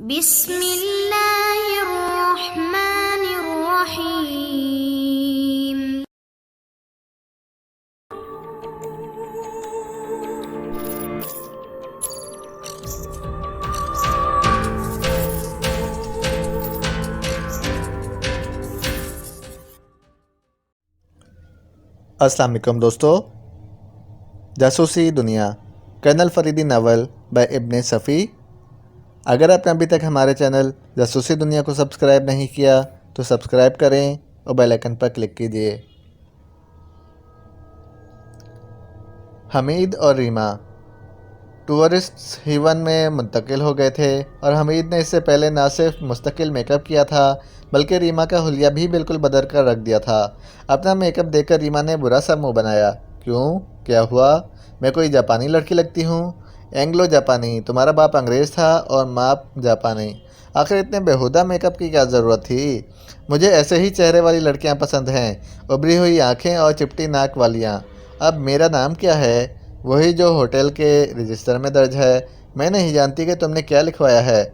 بسم اللہ الرحمن الرحیم۔ السلام علیکم دوستو، جاسوسی دنیا کرنل فریدی ناول بائی ابن صفی۔ اگر آپ نے ابھی تک ہمارے چینل جاسوسی دنیا کو سبسکرائب نہیں کیا تو سبسکرائب کریں اور بیل آئیکن پر کلک کیجیے۔ حمید اور ریما ٹورسٹس ہیون میں منتقل ہو گئے تھے اور حمید نے اس سے پہلے نہ صرف مستقل میک اپ کیا تھا بلکہ ریما کا حلیہ بھی بالکل بدل کر رکھ دیا تھا۔ اپنا میک اپ دیکھ کر ریما نے برا سا منہ بنایا۔ کیوں؟ کیا ہوا؟ میں کوئی جاپانی لڑکی لگتی ہوں؟ اینگلو جاپانی، تمہارا باپ انگریز تھا اور ماں جاپانی، آخر اتنے بیہودہ میک اپ کی کیا ضرورت تھی؟ مجھے ایسے ہی چہرے والی لڑکیاں پسند ہیں، ابری ہوئی آنکھیں اور چپٹی ناک والیاں۔ اب میرا نام کیا ہے؟ وہی جو ہوٹل کے رجسٹر میں درج ہے۔ میں نہیں جانتی کہ تم نے کیا لکھوایا ہے۔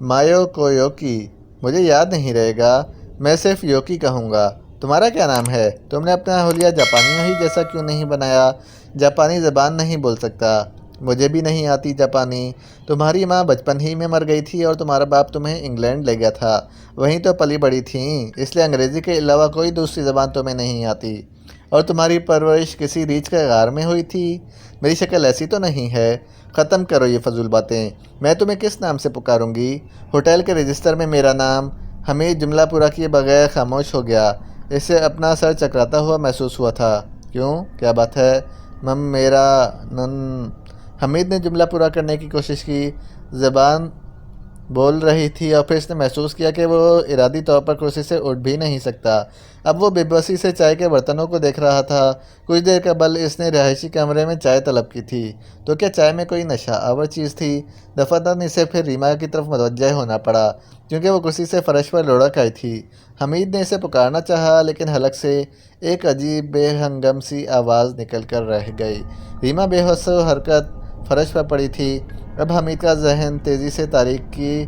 مایو کویوکی، مجھے یاد نہیں رہے گا، میں صرف یوکی کہوں گا۔ تمہارا کیا نام ہے؟ تم نے اپنا حلیہ جاپانی ہی جیسا کیوں نہیں بنایا؟ جاپانی زبان نہیں بول سکتا، مجھے بھی نہیں آتی جاپانی۔ تمہاری ماں بچپن ہی میں مر گئی تھی اور تمہارا باپ تمہیں انگلینڈ لے گیا تھا، وہیں تو پلی بڑی تھیں، اس لیے انگریزی کے علاوہ کوئی دوسری زبان تمہیں نہیں آتی۔ اور تمہاری پرورش کسی ریچھ کے غار میں ہوئی تھی؟ میری شکل ایسی تو نہیں ہے۔ ختم کرو یہ فضول باتیں، میں تمہیں کس نام سے پکاروں گی؟ ہوٹل کے رجسٹر میں میرا نام۔ حمید جملہ پورا کیے بغیر خاموش ہو گیا، اسے اپنا سر چکراتا ہوا محسوس ہوا تھا۔ کیوں؟ کیا بات ہے؟ میرا حمید نے جملہ پورا کرنے کی کوشش کی، زبان بول رہی تھی اور پھر اس نے محسوس کیا کہ وہ ارادی طور پر کرسی سے اٹھ بھی نہیں سکتا۔ اب وہ بے بسی سے چائے کے برتنوں کو دیکھ رہا تھا۔ کچھ دیر قبل اس نے رہائشی کمرے میں چائے طلب کی تھی، تو کیا چائے میں کوئی نشہ آور چیز تھی؟ دفعتاً اسے پھر ریما کی طرف متوجہ ہونا پڑا، کیونکہ وہ کرسی سے فرش پر لڑک آئی تھی۔ حمید نے اسے پکارنا چاہا لیکن حلق سے ایک عجیب بے ہنگم سی آواز نکل کر رہ گئی۔ ریما بے ہوش و حرکت فرش پر پڑی تھی۔ اب حمید کا ذہن تیزی سے تاریکی کی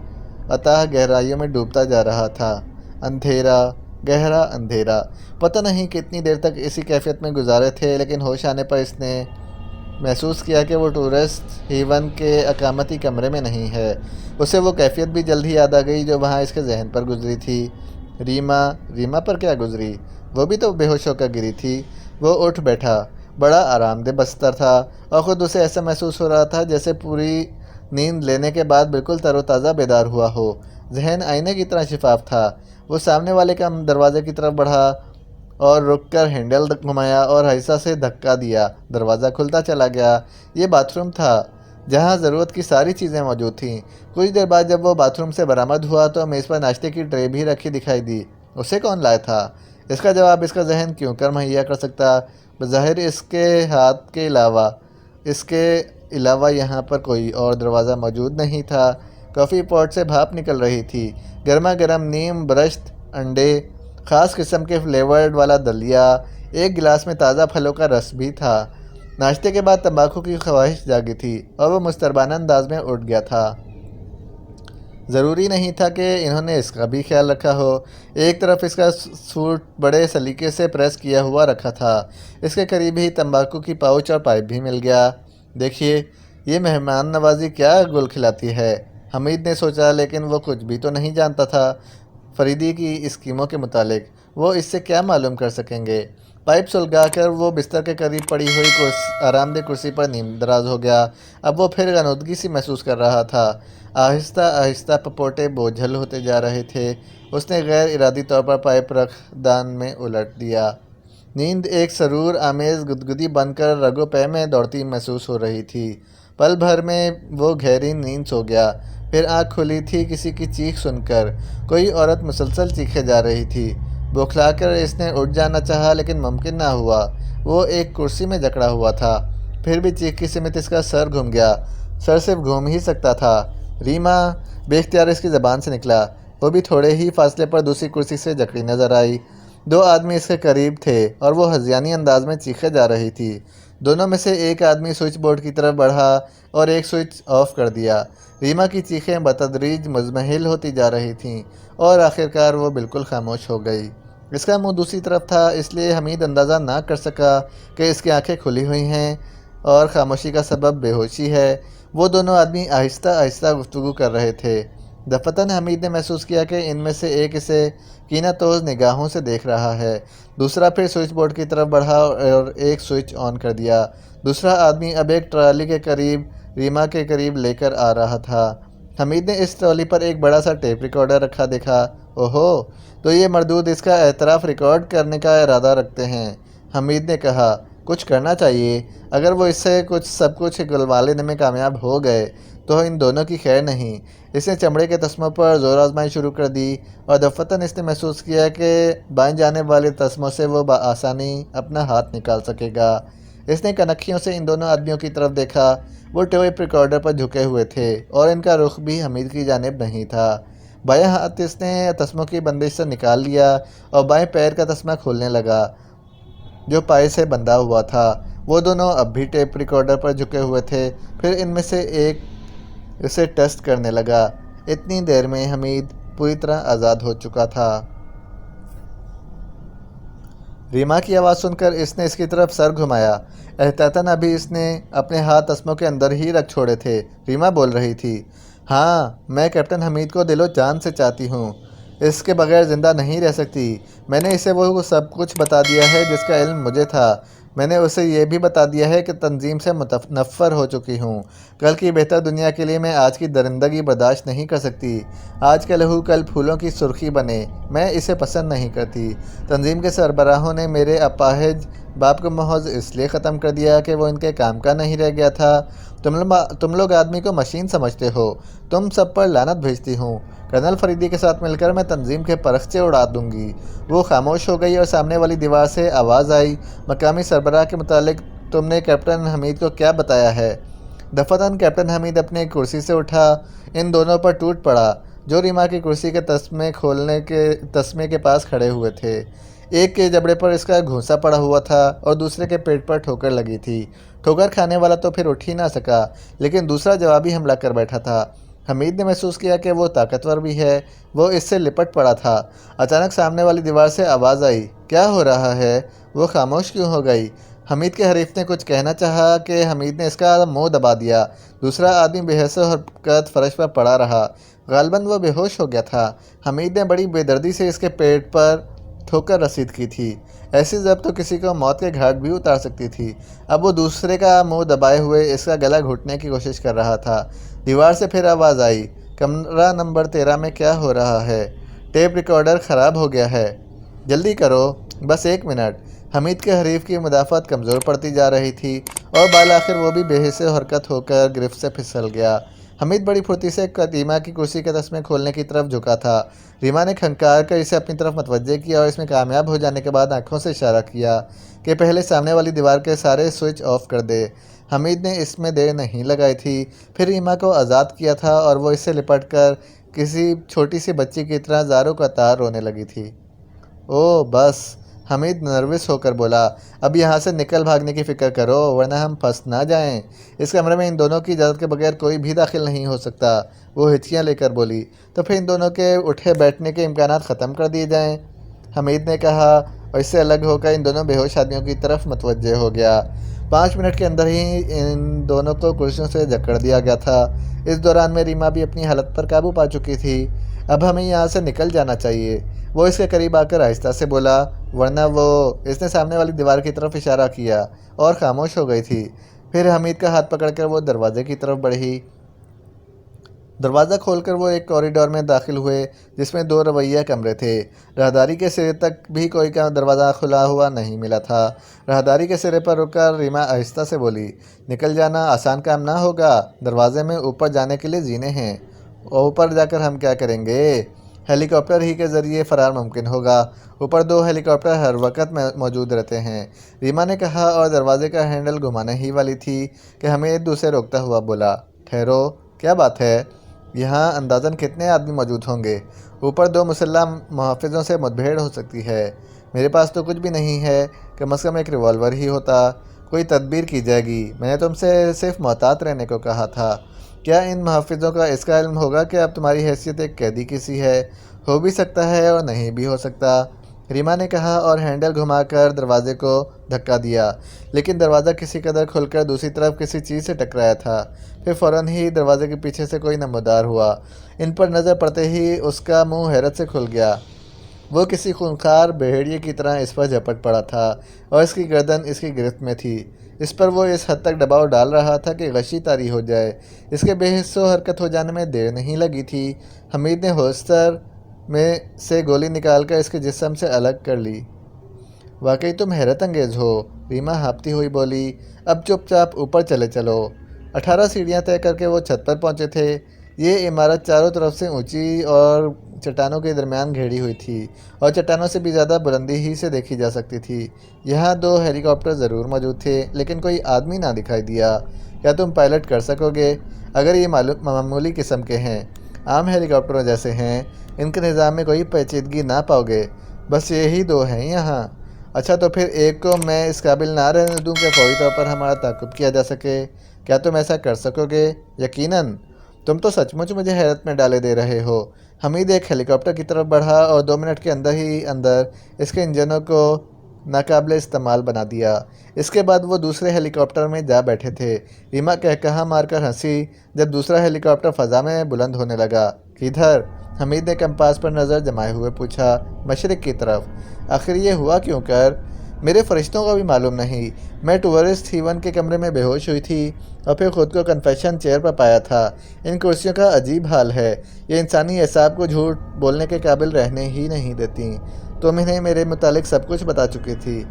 اتاہ گہرائیوں میں ڈوبتا جا رہا تھا۔ اندھیرا، گہرا اندھیرا۔ پتہ نہیں کتنی دیر تک اسی کیفیت میں گزارے تھے، لیکن ہوش آنے پر اس نے محسوس کیا کہ وہ ٹورسٹ ہیون کے اقامتی کمرے میں نہیں ہے۔ اسے وہ کیفیت بھی جلد ہی یاد آ گئی جو وہاں اس کے ذہن پر گزری تھی۔ ریما پر کیا گزری؟ وہ بھی تو بے ہوش ہو کر گری تھی۔ وہ اٹھ بیٹھا، بڑا آرام دہ بستر تھا اور خود اسے ایسا محسوس ہو رہا تھا جیسے پوری نیند لینے کے بعد بالکل تر و تازہ بیدار ہوا ہو۔ ذہن آئینے کی طرح شفاف تھا۔ وہ سامنے والے کا دروازے کی طرف بڑھا اور رک کر ہینڈل گھمایا اور آہستہ سے دھکا دیا۔ دروازہ کھلتا چلا گیا۔ یہ باتھ روم تھا جہاں ضرورت کی ساری چیزیں موجود تھیں۔ کچھ دیر بعد جب وہ باتھ روم سے برآمد ہوا تو میز پر ناشتے کی ٹرے بھی رکھی دکھائی دی۔ اسے کون لایا تھا؟ اس کا جواب اس کا ذہن کیوں کر مہیا کر سکتا؟ بظاہر اس کے ہاتھ کے علاوہ یہاں پر کوئی اور دروازہ موجود نہیں تھا۔ کافی پاٹ سے بھاپ نکل رہی تھی۔ گرما گرم نیم برشت انڈے، خاص قسم کے فلیورڈ والا دلیا، ایک گلاس میں تازہ پھلوں کا رس بھی تھا۔ ناشتے کے بعد تمباکو کی خواہش جاگی تھی اور وہ مستربانہ انداز میں اٹھ گیا تھا۔ ضروری نہیں تھا کہ انہوں نے اس کا بھی خیال رکھا ہو۔ ایک طرف اس کا سوٹ بڑے سلیقے سے پریس کیا ہوا رکھا تھا۔ اس کے قریب ہی تمباکو کی پاؤچ اور پائپ بھی مل گیا۔ دیکھیے، یہ مہمان نوازی کیا گل کھلاتی ہے، حمید نے سوچا، لیکن وہ کچھ بھی تو نہیں جانتا تھا فریدی کی اسکیموں کے متعلق۔ وہ اس سے کیا معلوم کر سکیں گے؟ پائپ سلگا کر وہ بستر کے قریب پڑی ہوئی آرام دہ کرسی پر نیم دراز ہو گیا۔ اب وہ پھر غنودگی سی محسوس کر رہا تھا۔ آہستہ آہستہ پپوٹے بوجھل ہوتے جا رہے تھے۔ اس نے غیر ارادی طور پر پائپ رخ دان میں الٹ دیا۔ نیند ایک سرور آمیز گدگدی بن کر رگو پے میں دوڑتی محسوس ہو رہی تھی۔ پل بھر میں وہ گہری نیند سو گیا۔ پھر آنکھ کھلی تھی کسی کی چیخ سن کر۔ کوئی عورت مسلسل چیخے جا رہی تھی۔ بوکھلا کر اس نے اٹھ جانا چاہا لیکن ممکن نہ ہوا۔ وہ ایک کرسی میں جکڑا ہوا تھا۔ پھر بھی چیخ کی سمت اس کا سر گھوم گیا۔ سر صرف گھوم ہی سکتا تھا۔ ریما، بے اختیار اس کی زبان سے نکلا۔ وہ بھی تھوڑے ہی فاصلے پر دوسری کرسی سے جکڑی نظر آئی۔ دو آدمی اس کے قریب تھے اور وہ ہذیانی انداز میں چیخے جا رہی تھی۔ دونوں میں سے ایک آدمی سوئچ بورڈ کی طرف بڑھا اور ایک سوئچ آف کر دیا۔ ریما کی چیخیں بتدریج مزمحل ہوتی جا رہی تھیں اور آخرکار وہ بالکل خاموش ہو گئی۔ اس کا منہ دوسری طرف تھا، اس لیے حمید اندازہ نہ کر سکا کہ اس کی آنکھیں کھلی ہوئی ہیں اور خاموشی کا سبب بے ہوشی ہے۔ وہ دونوں آدمی آہستہ آہستہ گفتگو کر رہے تھے۔ دفتن حمید نے محسوس کیا کہ ان میں سے ایک اسے کینہ توز نگاہوں سے دیکھ رہا ہے۔ دوسرا پھر سوئچ بورڈ کی طرف بڑھا اور ایک سوئچ آن کر دیا۔ دوسرا آدمی اب ایک ٹرالی کے قریب ریما کے قریب لے کر آ رہا تھا۔ حمید نے اس ٹرالی پر ایک بڑا سا ٹیپ ریکارڈر رکھا دیکھا۔ اوہو، تو یہ مردود اس کا اعتراف ریکارڈ کرنے کا ارادہ رکھتے ہیں۔ حمید نے کہا، کچھ کرنا چاہیے۔ اگر وہ اس سے سب کچھ گلوا لینے میں کامیاب ہو گئے تو ان دونوں کی خیر نہیں۔ اس نے چمڑے کے تسموں پر زور آزمائی شروع کر دی اور دفتن اس نے محسوس کیا کہ بائیں جانب والے تسموں سے وہ بآسانی اپنا ہاتھ نکال سکے گا۔ اس نے کنکھیوں سے ان دونوں آدمیوں کی طرف دیکھا۔ وہ ٹیپ ریکارڈر پر جھکے ہوئے تھے اور ان کا رخ بھی حمید کی جانب نہیں تھا۔ بایاں ہاتھ اس نے تسموں کی بندش سے نکال لیا اور بائیں پیر کا تسمہ کھولنے لگا جو پائے سے بندھا ہوا تھا۔ وہ دونوں اب بھی ٹیپ ریکارڈر پر جھکے ہوئے تھے۔ پھر ان میں سے ایک اسے ٹیسٹ کرنے لگا۔ اتنی دیر میں حمید پوری طرح آزاد ہو چکا تھا۔ ریما کی آواز سن کر اس نے اس کی طرف سر گھمایا۔ احتیاطاً ابھی اس نے اپنے ہاتھ تسموں کے اندر ہی رکھ چھوڑے تھے۔ ریما بول رہی تھی، ہاں، میں کیپٹن حمید کو دل و جان سے چاہتی ہوں۔ اس کے بغیر زندہ نہیں رہ سکتی۔ میں نے اسے وہ سب کچھ بتا دیا ہے جس کا علم مجھے تھا۔ میں نے اسے یہ بھی بتا دیا ہے کہ تنظیم سے متنفر ہو چکی ہوں۔ کل کی بہتر دنیا کے لیے میں آج کی درندگی برداشت نہیں کر سکتی۔ آج کا لہو کل پھولوں کی سرخی بنے، میں اسے پسند نہیں کرتی۔ تنظیم کے سربراہوں نے میرے اپاہج باپ کو محض اس لیے ختم کر دیا کہ وہ ان کے کام کا نہیں رہ گیا تھا۔ تم لوگ آدمی کو مشین سمجھتے ہو۔ تم سب پر لعنت بھیجتی ہوں۔ کرنل فریدی کے ساتھ مل کر میں تنظیم کے پرخچے اڑا دوں گی۔ وہ خاموش ہو گئی اور سامنے والی دیوار سے آواز آئی، مقامی سربراہ کے متعلق تم نے کیپٹن حمید کو کیا بتایا ہے؟ دفتن کیپٹن حمید اپنی کرسی سے اٹھا، ان دونوں پر ٹوٹ پڑا جو ریما کی کرسی کے تسمے کھولنے کے تسمے کے پاس کھڑے ہوئے تھے۔ ایک کے جبڑے پر اس کا گھونسا پڑا ہوا تھا اور دوسرے کے پیٹ پر ٹھوکر لگی تھی۔ ٹھوکر کھانے والا تو پھر اٹھ ہی نہ سکا، لیکن دوسرا جوابی حملہ کر بیٹھا تھا۔ حمید نے محسوس کیا کہ وہ طاقتور بھی ہے۔ وہ اس سے لپٹ پڑا تھا۔ اچانک سامنے والی دیوار سے آواز آئی، کیا ہو رہا ہے؟ وہ خاموش کیوں ہو گئی؟ حمید کے حریف نے کچھ کہنا چاہا کہ حمید نے اس کا منہ دبا دیا۔ دوسرا آدمی بے حس و حرکت فرش پر پڑا رہا۔ غالباً وہ بے ہوش ہو گیا تھا۔ حمید نے بڑی بے دردی سے اس کے پیٹ پر ٹھوکر رسید کی تھی۔ ایسی ضرب تو کسی کو موت کے گھاٹ بھی اتار سکتی تھی۔ اب وہ دوسرے کا منہ دبائے ہوئے اس کا گلا گھونٹنے کی کوشش کر رہا تھا۔ دیوار سے پھر آواز آئی، کمرہ نمبر 13 میں کیا ہو رہا ہے؟ ٹیپ ریکارڈر خراب ہو گیا ہے۔ جلدی کرو، بس 1 منٹ۔ حمید کے حریف کی مدافعت کمزور پڑتی جا رہی تھی اور بالآخر وہ بھی بے حس و حرکت ہو کر گرفت سے پھسل گیا۔ حمید بڑی پھرتی سے ریما کی کرسی کے تسمے کھولنے کی طرف جھکا تھا۔ ریما نے کھنکار کر اسے اپنی طرف متوجہ کیا اور اس میں کامیاب ہو جانے کے بعد آنکھوں سے اشارہ کیا کہ پہلے سامنے والی دیوار کے سارے سوئچ آف کر دے۔ حمید نے اس میں دیر نہیں لگائی تھی۔ پھر ریما کو آزاد کیا تھا اور وہ اس سے لپٹ کر کسی چھوٹی سی بچی کی طرح زاروں کا تار رونے لگی تھی۔ اوہ بس، حمید نروس ہو کر بولا، اب یہاں سے نکل بھاگنے کی فکر کرو ورنہ ہم پھنس نہ جائیں۔ اس کمرے میں ان دونوں کی اجازت کے بغیر کوئی بھی داخل نہیں ہو سکتا۔ وہ ہچکیاں لے کر بولی، تو پھر ان دونوں کے اٹھے بیٹھنے کے امکانات ختم کر دیے جائیں، حمید نے کہا اور اس سے الگ ہو کر ان دونوں بے ہوش آدمیوں کی طرف متوجہ ہو گیا۔ 5 منٹ کے اندر ہی ان دونوں کو کرسیوں سے جکڑ دیا گیا تھا۔ اس دوران میں ریما بھی اپنی حالت پر قابو پا چکی تھی۔ اب ہمیں یہاں سے نکل جانا چاہیے، وہ اس کے قریب آ کر آہستہ سے بولا، ورنہ وہ اس نے سامنے والی دیوار کی طرف اشارہ کیا اور خاموش ہو گئی تھی۔ پھر حمید کا ہاتھ پکڑ کر وہ دروازے کی طرف بڑھی۔ دروازہ کھول کر وہ ایک کوریڈور میں داخل ہوئے جس میں 2 رویہ کمرے تھے۔ راہداری کے سرے تک بھی کوئی دروازہ کھلا ہوا نہیں ملا تھا۔ راہداری کے سرے پر رک کر ریما آہستہ سے بولی، نکل جانا آسان کام نہ ہوگا، دروازے میں اوپر جانے کے لیے زینے ہیں۔ اوپر جا کر ہم کیا کریں گے؟ ہیلی کاپٹر ہی کے ذریعے فرار ممکن ہوگا۔ اوپر 2 ہیلی کاپٹر ہر وقت موجود رہتے ہیں، ریما نے کہا اور دروازے کا ہینڈل گھمانے ہی والی تھی کہ حمید اسے روکتا ہوا بولا، ٹھہرو، کیا بات ہے؟ یہاں اندازاً کتنے آدمی موجود ہوں گے؟ اوپر 2 مسلح محافظوں سے مدبھیڑ ہو سکتی ہے۔ میرے پاس تو کچھ بھی نہیں ہے، کم از کم ایک ریوالور ہی ہوتا۔ کوئی تدبیر کی جائے گی، میں نے تم سے صرف محتاط رہنے کو کہا تھا۔ کیا ان محافظوں کا اس کا علم ہوگا کہ اب تمہاری حیثیت ایک قیدی کی سی ہے؟ ہو بھی سکتا ہے اور نہیں بھی ہو سکتا، ریما نے کہا اور ہینڈل گھما کر دروازے کو دھکا دیا، لیکن دروازہ کسی قدر کھل کر دوسری طرف کسی چیز سے ٹکرایا تھا۔ پھر فوراً ہی دروازے کے پیچھے سے کوئی نمودار ہوا۔ ان پر نظر پڑتے ہی اس کا منہ حیرت سے کھل گیا۔ وہ کسی خونخوار بھیڑیے کی طرح اس پر جھپٹ پڑا تھا اور اس کی گردن اس کی گرفت میں تھی۔ اس پر وہ اس حد تک دباؤ ڈال رہا تھا کہ غشی طاری ہو جائے۔ اس کے بے حس و حرکت ہو جانے میں دیر نہیں لگی تھی۔ حمید نے ہولسٹر میں سے گولی نکال کر اس کے جسم سے الگ کر لی۔ واقعی تم حیرت انگیز ہو، ریما ہانپتی ہوئی بولی۔ اب چپ چاپ اوپر چلے چلو۔ 18 سیڑھیاں طے کر کے وہ چھت پر پہنچے تھے۔ یہ عمارت چاروں طرف سے اونچی اور چٹانوں کے درمیان گھیری ہوئی تھی اور چٹانوں سے بھی زیادہ بلندی ہی سے دیکھی جا سکتی تھی۔ یہاں 2 ہیلی کاپٹر ضرور موجود تھے، لیکن کوئی آدمی نہ دکھائی دیا۔ کیا تم پائلٹ کر سکو گے؟ اگر یہ معمولی قسم کے ہیں، عام ہیلی کاپٹروں جیسے ہیں، ان کے نظام میں کوئی پیچیدگی نہ پاؤ گے۔ بس یہی 2 ہیں یہاں۔ اچھا تو پھر ایک کو میں اس قابل نہ رہنے دوں کہ فوری طور پر ہمارا تعاقب کیا جا سکے۔ کیا تم ایسا کر سکو گے؟ یقیناً۔ تم تو سچ مچ مجھے حیرت میں ڈالے دے رہے ہو۔ حمید ایک ہیلی کاپٹر کی طرف بڑھا اور 2 منٹ کے اندر ہی اندر اس کے انجنوں کو ناقابل استعمال بنا دیا۔ اس کے بعد وہ دوسرے ہیلی کاپٹر میں جا بیٹھے تھے۔ ریما کہا مار کر ہنسی جب دوسرا ہیلی کاپٹر فضا میں بلند ہونے لگا۔ کدھر؟ حمید نے کمپاس پر نظر جمائے ہوئے پوچھا۔ مشرق کی طرف۔ آخر یہ ہوا کیوں کر؟ میرے فرشتوں کو بھی معلوم نہیں۔ میں ٹورسٹ ہیون کے کمرے میں بے ہوش ہوئی تھی اور پھر خود کو کنفیشن چیئر پر پایا تھا۔ ان کرسیوں کا عجیب حال ہے، یہ انسانی اعصاب کو جھوٹ بولنے کے قابل رہنے ہی نہیں دیتی۔ تم انہیں میرے متعلق سب کچھ بتا چکی تھی۔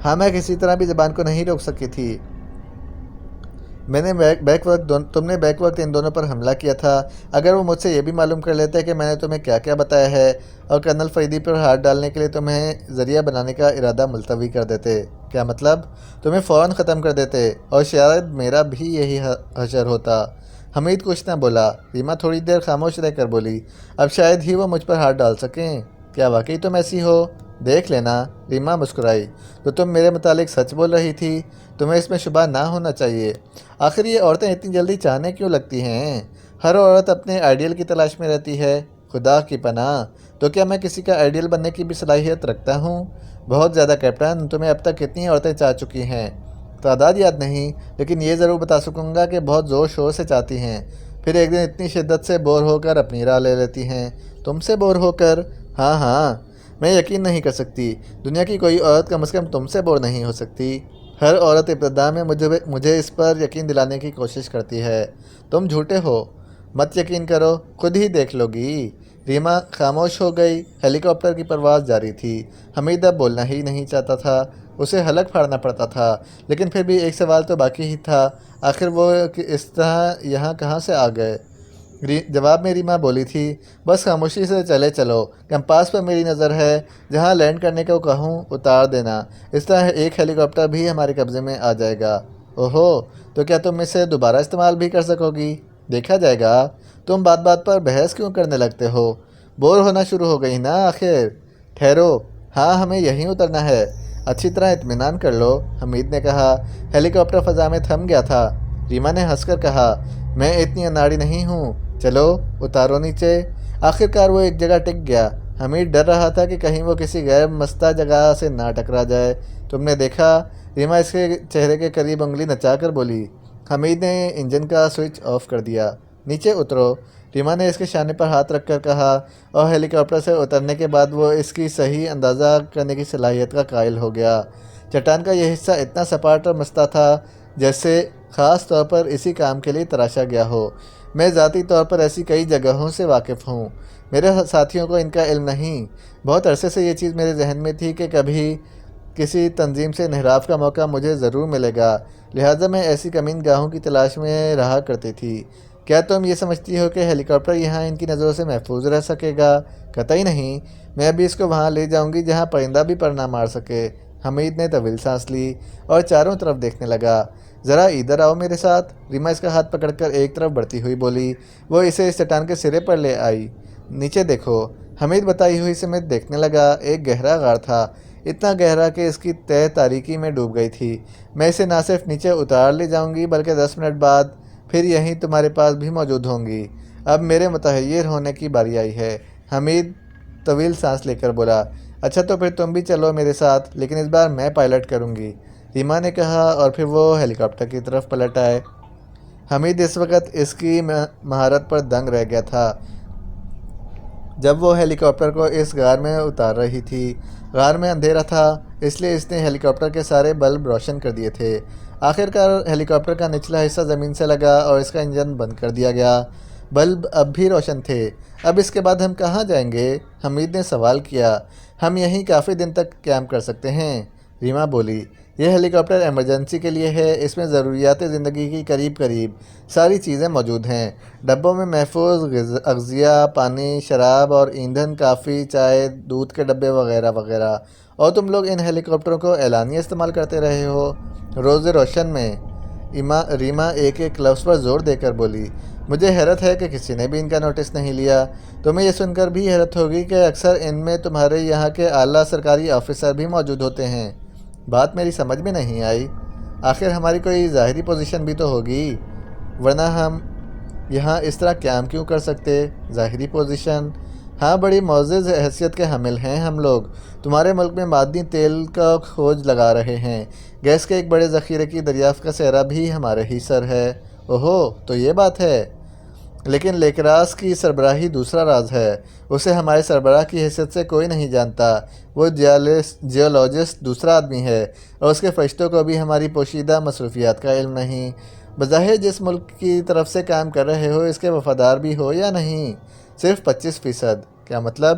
ہاں، میں کسی طرح بھی زبان کو نہیں روک سکی تھی۔ تم نے بیک وقت ان دونوں پر حملہ کیا تھا۔ اگر وہ مجھ سے یہ بھی معلوم کر لیتے کہ میں نے تمہیں کیا کیا بتایا ہے اور کرنل فریدی پر ہاتھ ڈالنے کے لیے تمہیں ذریعہ بنانے کا ارادہ ملتوی کر دیتے، کیا مطلب؟ تمہیں فوراً ختم کر دیتے اور شاید میرا بھی یہی حشر ہوتا۔ حمید کچھ نہ بولا۔ ریما تھوڑی دیر خاموش رہ کر بولی، اب شاید ہی وہ مجھ پر ہاتھ ڈال سکیں۔ کیا واقعی تم ایسی ہو؟ دیکھ لینا۔ ریما مسکرائی۔ تو تم میرے متعلق سچ بول رہی تھی، تمہیں اس میں شبہ نہ ہونا چاہیے۔ آخر یہ عورتیں اتنی جلدی چاہنے کیوں لگتی ہیں؟ ہر عورت اپنے آئیڈیل کی تلاش میں رہتی ہے۔ خدا کی پناہ، تو کیا میں کسی کا آئیڈیل بننے کی بھی صلاحیت رکھتا ہوں؟ بہت زیادہ کیپٹن۔ تمہیں اب تک کتنی عورتیں چاہ چکی ہیں؟ تعداد یاد نہیں، لیکن یہ ضرور بتا سکوں گا کہ بہت زور شور سے چاہتی ہیں، پھر ایک دن اتنی شدت سے بور ہو کر اپنی راہ لے لیتی ہیں۔ تم سے بور ہو کر؟ ہاں ہاں، میں یقین نہیں کر سکتی، دنیا کی کوئی عورت کم از کم تم سے بور نہیں ہو سکتی۔ ہر عورت ابتدا میں مجھے اس پر یقین دلانے کی کوشش کرتی ہے۔ تم جھوٹے ہو، مت یقین کرو، خود ہی دیکھ لو گی۔ ریما خاموش ہو گئی۔ ہیلی کاپٹر کی پرواز جاری تھی۔ حمید اب بولنا ہی نہیں چاہتا تھا، اسے حلق پھاڑنا پڑتا تھا، لیکن پھر بھی ایک سوال تو باقی ہی تھا، آخر وہ اس طرح یہاں کہاں سے آ گئے؟ جواب میں ریما بولی تھی، بس خاموشی سے چلے چلو، کمپاس پر میری نظر ہے، جہاں لینڈ کرنے کو کہوں اتار دینا، اس طرح ایک ہیلی کاپٹر بھی ہمارے قبضے میں آ جائے گا۔ اوہو، تو کیا تم اسے دوبارہ استعمال بھی کر سکو گی؟ دیکھا جائے گا۔ تم بات بات پر بحث کیوں کرنے لگتے ہو؟ بور ہونا شروع ہو گئی نا آخر؟ ٹھہرو، ہاں ہمیں یہیں اترنا ہے، اچھی طرح اطمینان کر لو، حمید نے کہا۔ ہیلی کاپٹر فضا میں تھم گیا تھا۔ ریما نے ہنس کر کہا، میں اتنی اناڑی نہیں ہوں، چلو اتارو نیچے۔ آخر کار وہ ایک جگہ ٹک گیا۔ حمید ڈر رہا تھا کہ کہیں وہ کسی غیر مستہ جگہ سے نہ ٹکرا جائے۔ تم نے دیکھا؟ ریما اس کے چہرے کے قریب انگلی نچا کر بولی۔ حمید نے انجن کا سوئچ آف کر دیا۔ نیچے اترو، ریما نے اس کے شانے پر ہاتھ رکھ کر کہا، اور ہیلی کاپٹر سے اترنے کے بعد وہ اس کی صحیح اندازہ کرنے کی صلاحیت کا قائل ہو گیا۔ چٹان کا یہ حصہ اتنا سپاٹ اور مستہ تھا جیسے خاص طور پر اسی کام کے لیے تراشا گیا ہو۔ میں ذاتی طور پر ایسی کئی جگہوں سے واقف ہوں، میرے ساتھیوں کو ان کا علم نہیں۔ بہت عرصے سے یہ چیز میرے ذہن میں تھی کہ کبھی کسی تنظیم سے انحراف کا موقع مجھے ضرور ملے گا، لہٰذا میں ایسی کمین گاہوں کی تلاش میں رہا کرتی تھی۔ کیا تم یہ سمجھتی ہو کہ ہیلی کاپٹر یہاں ان کی نظروں سے محفوظ رہ سکے گا؟ قطعی نہیں، میں ابھی اس کو وہاں لے جاؤں گی جہاں پرندہ بھی پر نہ مار سکے۔ حمید نے طویل سانس لی اور چاروں طرف دیکھنے لگا۔ ذرا ادھر آؤ میرے ساتھ، ریما اس کا ہاتھ پکڑ کر ایک طرف بڑھتی ہوئی بولی۔ وہ اسے اس چٹان کے سرے پر لے آئی۔ نیچے دیکھو۔ حمید بتائی ہوئی سمت دیکھنے لگا۔ ایک گہرا غار تھا، اتنا گہرا کہ اس کی تہہ تاریکی میں ڈوب گئی تھی۔ میں اسے نہ صرف نیچے اتار لے جاؤں گی بلکہ 10 منٹ بعد پھر یہیں تمہارے پاس بھی موجود ہوں گی۔ اب میرے متحیر ہونے کی باری آئی ہے۔ حمید طویل سانس لے کر بولا، اچھا تو پھر تم بھی چلو میرے ساتھ، لیکن اس بار میں پائلٹ کروں گی، ریما نے کہا، اور پھر وہ ہیلی کاپٹر کی طرف پلٹ آئے۔ حمید اس وقت اس کی مہارت پر دنگ رہ گیا تھا۔ جب وہ ہیلی کاپٹر کو اس غار میں اتار رہی تھی، غار میں اندھیرا تھا، اس لیے اس نے ہیلی کاپٹر کے سارے بلب روشن کر دیے تھے۔ آخرکار ہیلی کاپٹر کا نچلا حصہ زمین سے لگا اور اس کا انجن بند کر دیا گیا۔ بلب اب بھی روشن تھے۔ اب اس کے بعد ہم کہاں جائیں گے؟ حمید نے سوال کیا۔ ہم یہیں کافی دن تک کیمپ کر سکتے ہیں، ریما بولی۔ یہ ہیلی کاپٹر ایمرجنسی کے لیے ہے، اس میں ضروریات زندگی کی قریب ساری چیزیں موجود ہیں۔ ڈبوں میں محفوظ اغذیہ، پانی، شراب اور ایندھن، کافی، چائے، دودھ کے ڈبے وغیرہ وغیرہ۔ اور تم لوگ ان ہیلی کاپٹروں کو اعلانیہ استعمال کرتے رہے ہو۔ روز روشن میں ریما ایک لفظ پر زور دے کر بولی۔ مجھے حیرت ہے کہ کسی نے بھی ان کا نوٹس نہیں لیا۔ تمہیں یہ سن کر بھی حیرت ہوگی کہ اکثر ان میں تمہارے یہاں کے اعلیٰ سرکاری آفیسر بھی موجود ہوتے ہیں۔ بات میری سمجھ میں نہیں آئی۔ آخر ہماری کوئی ظاہری پوزیشن بھی تو ہوگی، ورنہ ہم یہاں اس طرح قیام کیوں کر سکتے؟ ظاہری پوزیشن؟ ہاں، بڑی معزز حیثیت کے حامل ہیں ہم لوگ۔ تمہارے ملک میں معدنی تیل کا کھوج لگا رہے ہیں، گیس کے ایک بڑے ذخیرے کی دریافت کا سہرا بھی ہمارے ہی سر ہے۔ اوہو، تو یہ بات ہے۔ لیکن لیکراس کی سربراہی دوسرا راز ہے، اسے ہمارے سربراہ کی حیثیت سے کوئی نہیں جانتا۔ وہ جیولوجسٹ دوسرا آدمی ہے، اور اس کے فرشتوں کو بھی ہماری پوشیدہ مصروفیات کا علم نہیں۔ بظاہر جس ملک کی طرف سے کام کر رہے ہو، اس کے وفادار بھی ہو یا نہیں؟ صرف 25%۔ کیا مطلب؟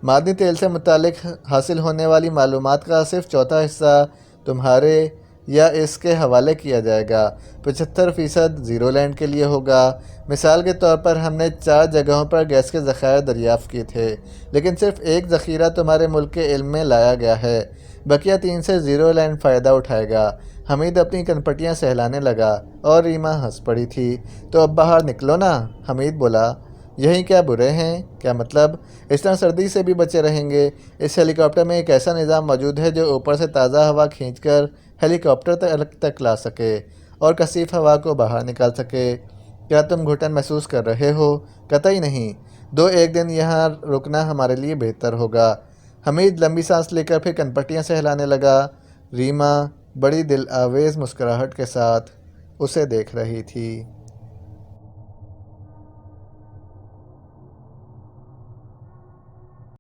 معدنی تیل سے متعلق حاصل ہونے والی معلومات کا صرف چوتھا حصہ تمہارے یا اس کے حوالے کیا جائے گا۔ 75% زیرو لینڈ کے لیے ہوگا۔ مثال کے طور پر ہم نے 4 جگہوں پر گیس کے ذخائر دریافت کیے تھے، لیکن صرف ایک ذخیرہ تمہارے ملک کے علم میں لایا گیا ہے۔ بقیہ 3 سے زیرو لینڈ فائدہ اٹھائے گا۔ حمید اپنی کنپٹیاں سہلانے لگا اور ریما ہنس پڑی تھی۔ تو اب باہر نکلو نا، حمید بولا۔ یہیں کیا برے ہیں؟ کیا مطلب؟ اس طرح سردی سے بھی بچے رہیں گے۔ اس ہیلی کاپٹر میں ایک ایسا نظام موجود ہے جو اوپر سے تازہ ہوا کھینچ کر ہیلی کاپٹر تک لا سکے اور کثیف ہوا کو باہر نکال سکے۔ کیا تم گھٹن محسوس کر رہے ہو؟ قطعی نہیں۔ 2-1 دن یہاں رکنا ہمارے لیے بہتر ہوگا۔ حمید لمبی سانس لے کر پھر کنپٹیاں سہلانے لگا۔ ریما بڑی دل آویز مسکراہٹ کے ساتھ اسے دیکھ رہی تھی۔